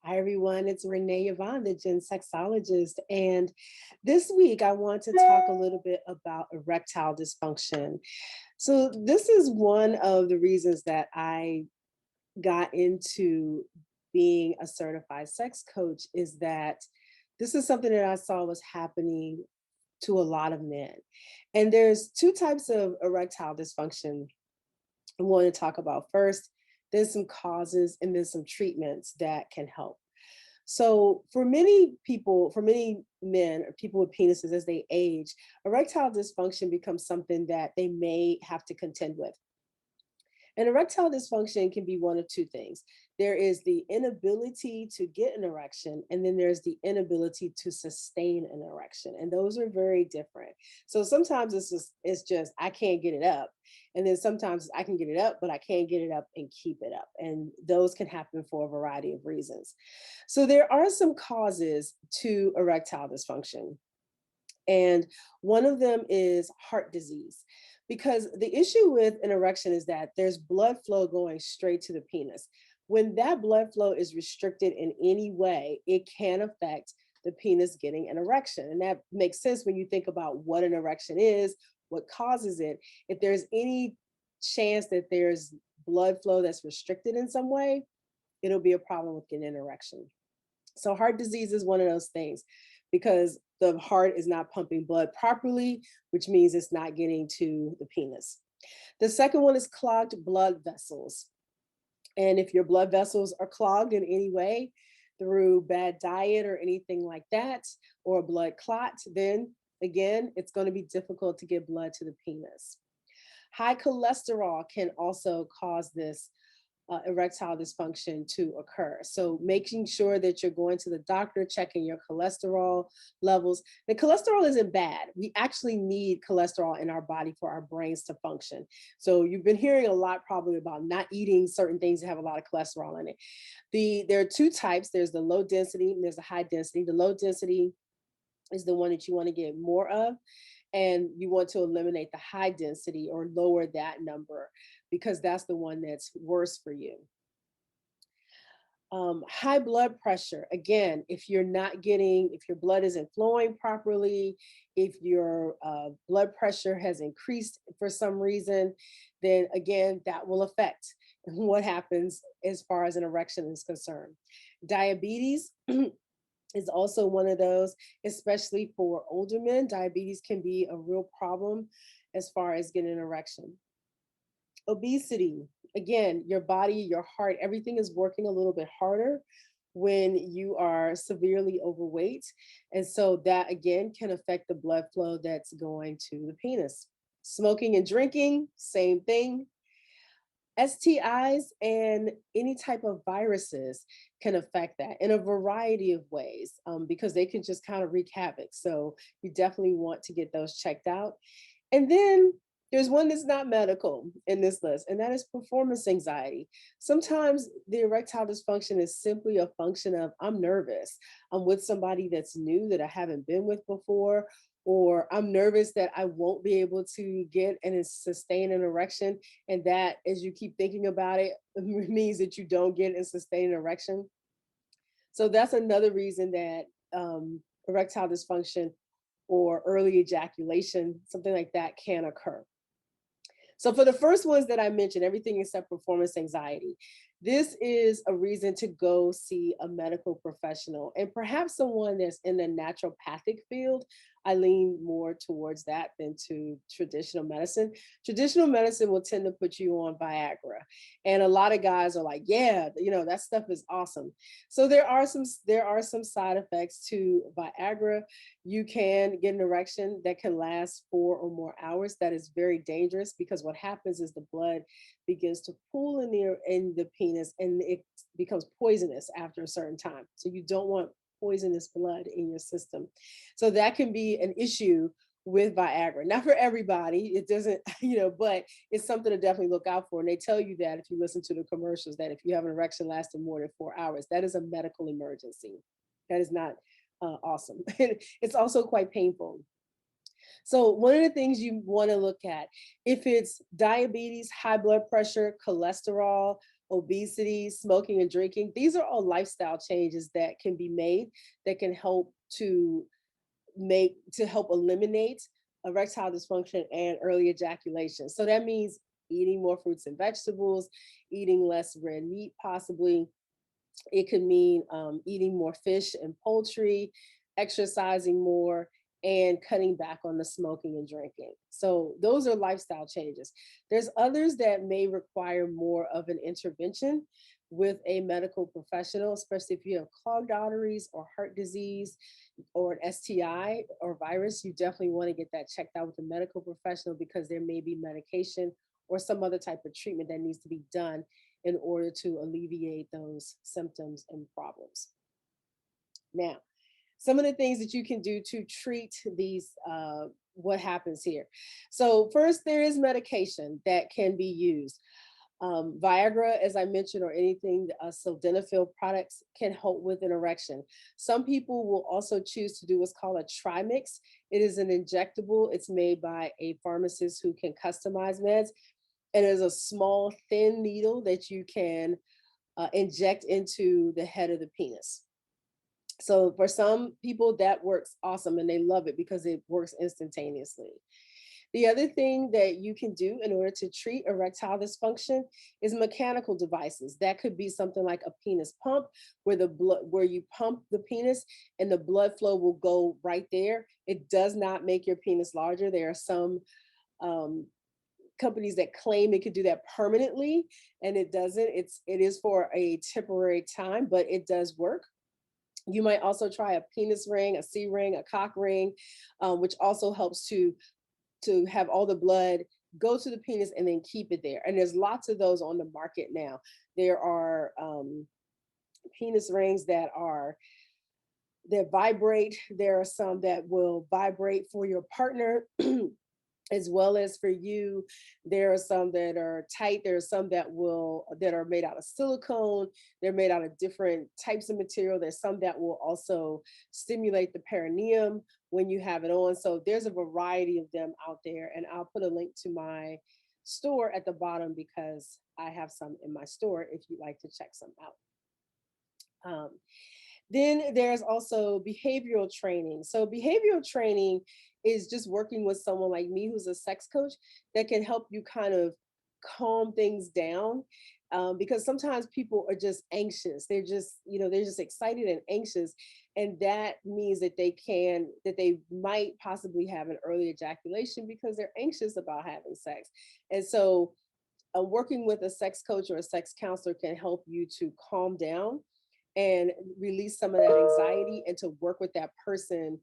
Hi, everyone. It's Renée Yvonne, the Gen Sexologist. And this week, I want to talk a little bit about erectile dysfunction. So, this is one of the reasons that I got into being a certified sex coach, is that this is something that I saw was happening to a lot of men. And there's two types of erectile dysfunction I want to talk about. First, there's some causes and then some treatments that can help. So for many people, for many men or people with penises as they age, erectile dysfunction becomes something that they may have to contend with. And erectile dysfunction can be one of two things. There is the inability to get an erection, and then there's the inability to sustain an erection. And those are very different. So sometimes it's just I can't get it up. And then sometimes I can get it up, but I can't get it up and keep it up. And those can happen for a variety of reasons. So there are some causes to erectile dysfunction. And one of them is heart disease. Because the issue with an erection is that there's blood flow going straight to the penis. When that blood flow is restricted in any way, it can affect the penis getting an erection. And that makes sense when you think about what an erection is, what causes it. If there's any chance that there's blood flow that's restricted in some way, it'll be a problem with getting an erection. So heart disease is one of those things because the heart is not pumping blood properly, which means it's not getting to the penis. The second one is clogged blood vessels. And if your blood vessels are clogged in any way through bad diet or anything like that, or a blood clot, then again, it's going to be difficult to get blood to the penis. High cholesterol can also cause this erectile dysfunction to occur. So making sure that you're going to the doctor, checking your cholesterol levels. The cholesterol isn't bad. We actually need cholesterol in our body for our brains to function. So you've been hearing a lot probably about not eating certain things that have a lot of cholesterol in it. There are two types. There's the low density and there's the high density. The low density is the one that you want to get more of, and you want to eliminate the high density or lower that number because that's the one that's worse for you. High blood pressure, again, if you're not getting, if your blood isn't flowing properly, if your blood pressure has increased for some reason, then again, that will affect what happens as far as an erection is concerned. Diabetes is also one of those, especially for older men. Diabetes can be a real problem as far as getting an erection. Obesity, again, your body, your heart, everything is working a little bit harder when you are severely overweight. And so that again can affect the blood flow that's going to the penis. Smoking and drinking, same thing. STIs and any type of viruses can affect that in a variety of ways because they can just kind of wreak havoc. So you definitely want to get those checked out. And then there's one that's not medical in this list, and that is performance anxiety. Sometimes the erectile dysfunction is simply a function of I'm nervous. I'm with somebody that's new that I haven't been with before, or I'm nervous that I won't be able to get and sustain an erection. And that, as you keep thinking about it, means that you don't get and sustain an erection. So that's another reason that erectile dysfunction or early ejaculation, something like that, can occur. So for the first ones that I mentioned, everything except performance anxiety, this is a reason to go see a medical professional and perhaps someone that's in the naturopathic field. I lean more towards that than to traditional medicine. Traditional medicine will tend to put you on Viagra. And a lot of guys are like, yeah, that stuff is awesome. So there are some side effects to Viagra. You can get an erection that can last 4 or more hours. That is very dangerous because what happens is the blood begins to pool in the penis and it becomes poisonous after a certain time. So you don't want poisonous blood in your system. So that can be an issue with Viagra. Not for everybody, it doesn't, but it's something to definitely look out for. And they tell you that if you listen to the commercials, that if you have an erection lasting more than 4 hours, that is a medical emergency. That is not awesome. It's also quite painful. So one of the things you want to look at, if it's diabetes, high blood pressure, cholesterol, obesity, smoking and drinking, these are all lifestyle changes that can be made that can help to help eliminate erectile dysfunction and early ejaculation. So that means eating more fruits and vegetables, eating less red meat, possibly. It could mean eating more fish and poultry, exercising more, and cutting back on the smoking and drinking. So those are lifestyle changes. There's others that may require more of an intervention with a medical professional, especially if you have clogged arteries or heart disease or an STI or virus. You definitely want to get that checked out with a medical professional because there may be medication or some other type of treatment that needs to be done in order to alleviate those symptoms and problems. Now, some of the things that you can do to treat these, what happens here. So first, there is medication that can be used. Viagra, as I mentioned, or anything, sildenafil products can help with an erection. Some people will also choose to do what's called a trimix. It is an injectable. It's made by a pharmacist who can customize meds. And there's a small, thin needle that you can inject into the head of the penis. So for some people, that works awesome and they love it because it works instantaneously. The other thing that you can do in order to treat erectile dysfunction is mechanical devices. That could be something like a penis pump, where you pump the penis and the blood flow will go right there. It does not make your penis larger. There are some companies that claim it could do that permanently, and it doesn't. It is for a temporary time, but it does work. You might also try a penis ring, a C ring, a cock ring, which also helps to have all the blood go to the penis and then keep it there. And there's lots of those on the market now. There are penis rings that vibrate. There are some that will vibrate for your partner as well as for you. There are some that are tight. There are some that are made out of silicone. They're made out of different types of material. There's some that will also stimulate the perineum when you have it on. So there's a variety of them out there. And I'll put a link to my store at the bottom because I have some in my store if you'd like to check some out. Then there's also behavioral training. So behavioral training is just working with someone like me who's a sex coach that can help you kind of calm things down. Because sometimes people are just anxious. They're just excited and anxious. And that means that they might possibly have an early ejaculation because they're anxious about having sex. And so working with a sex coach or a sex counselor can help you to calm down and release some of that anxiety and to work with that person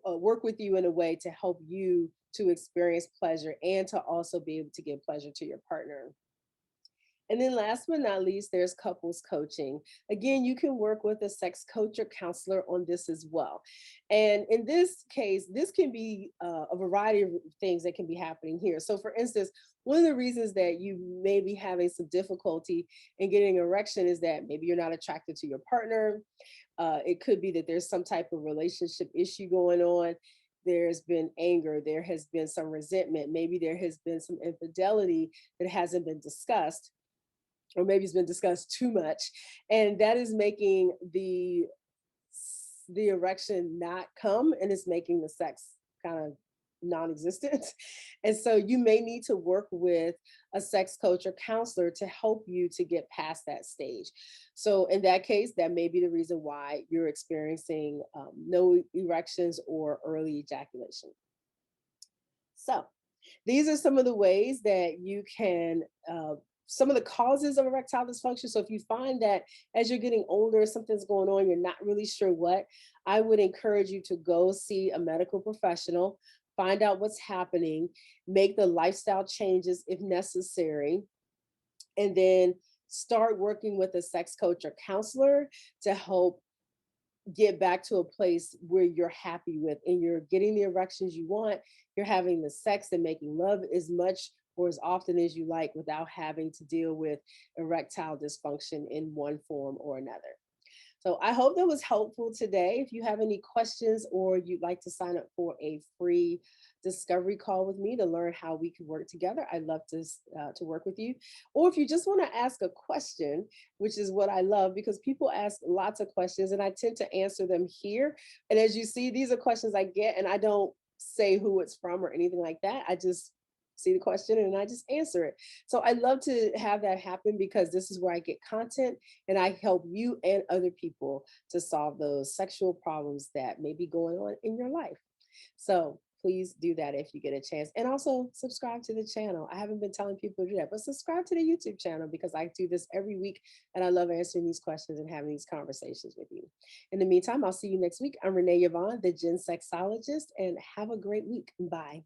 work with you in a way to help you to experience pleasure and to also be able to give pleasure to your partner. And then last but not least, there's couples coaching. Again, you can work with a sex coach or counselor on this as well. And in this case, this can be a variety of things that can be happening here. So for instance, one of the reasons that you may be having some difficulty in getting an erection is that maybe you're not attracted to your partner. It could be that there's some type of relationship issue going on. There's been anger, there has been some resentment, maybe there has been some infidelity that hasn't been discussed, or maybe it's been discussed too much, and that is making the erection not come, and it's making the sex kind of non-existent. And so you may need to work with a sex coach or counselor to help you to get past that stage. So in that case, that may be the reason why you're experiencing no erections or early ejaculation. So these are some of the ways that you can some of the causes of erectile dysfunction. So if you find that as you're getting older, something's going on, you're not really sure what, I would encourage you to go see a medical professional, find out what's happening, make the lifestyle changes if necessary, and then start working with a sex coach or counselor to help get back to a place where you're happy with and you're getting the erections you want, you're having the sex and making love as much or as often as you like without having to deal with erectile dysfunction in one form or another. So I hope that was helpful today. If you have any questions or you'd like to sign up for a free discovery call with me to learn how we can work together, I'd love to work with you. Or if you just want to ask a question, which is what I love because people ask lots of questions and I tend to answer them here. And as you see, these are questions I get and I don't say who it's from or anything like that. I just see the question and I just answer it. So I love to have that happen because this is where I get content and I help you and other people to solve those sexual problems that may be going on in your life. So please do that if you get a chance. And also subscribe to the channel. I haven't been telling people to do that, but subscribe to the YouTube channel because I do this every week and I love answering these questions and having these conversations with you. In the meantime, I'll see you next week. I'm Renée Yvonne, the Gen Sexologist, and have a great week. Bye.